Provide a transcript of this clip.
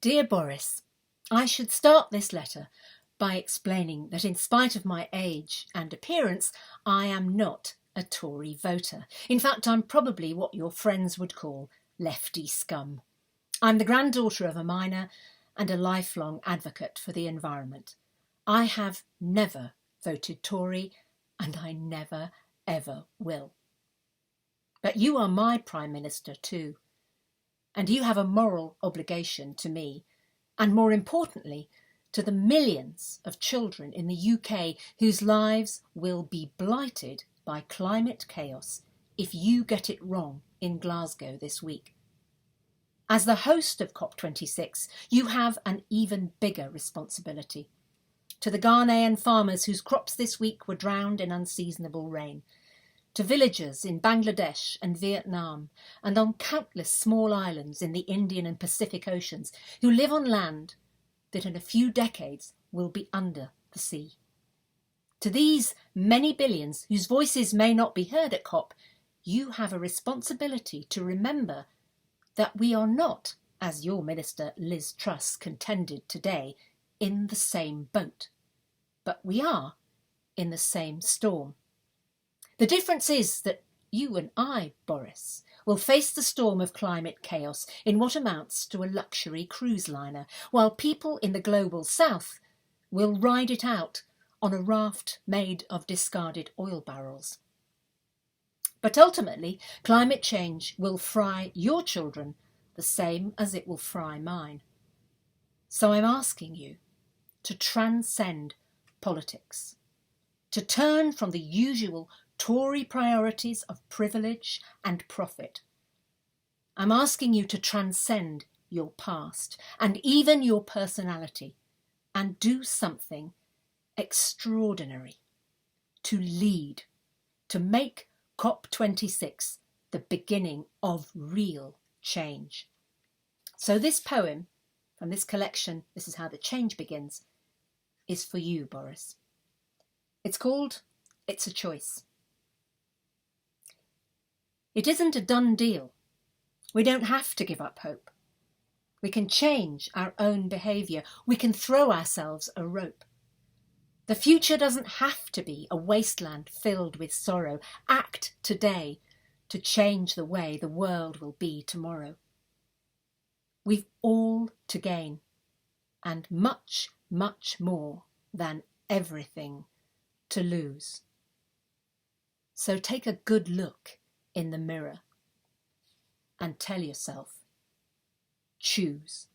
Dear Boris, I should start this letter by explaining that in spite of my age and appearance, I am not a Tory voter. In fact, I'm probably what your friends would call lefty scum. I'm the granddaughter of a miner and a lifelong advocate for the environment. I have never voted Tory, and I never, ever will. But you are my Prime Minister too, and you have a moral obligation to me, and more importantly, to the millions of children in the UK whose lives will be blighted by climate chaos if you get it wrong in Glasgow this week. As the host of COP26, you have an even bigger responsibility. To the Ghanaian farmers whose crops this week were drowned in unseasonable rain, to villagers in Bangladesh and Vietnam, and on countless small islands in the Indian and Pacific Oceans who live on land that in a few decades will be under the sea. To these many billions whose voices may not be heard at COP, you have a responsibility to remember that we are not, as your Minister Liz Truss contended today, in the same boat, but we are in the same storm. The difference is that you and I, Boris, will face the storm of climate chaos in what amounts to a luxury cruise liner, while people in the global south will ride it out on a raft made of discarded oil barrels. But ultimately, climate change will fry your children the same as it will fry mine. So I'm asking you to transcend politics, to turn from the usual Tory priorities of privilege and profit. I'm asking you to transcend your past and even your personality and do something extraordinary, to lead, to make COP26 the beginning of real change. So this poem from this collection, This Is How the Change Begins, is for you, Boris. It's called It's a Choice. It isn't a done deal. We don't have to give up hope. We can change our own behaviour. We can throw ourselves a rope. The future doesn't have to be a wasteland filled with sorrow. Act today to change the way the world will be tomorrow. We've all to gain, and much, much more than everything to lose. So take a good look in the mirror and tell yourself, choose.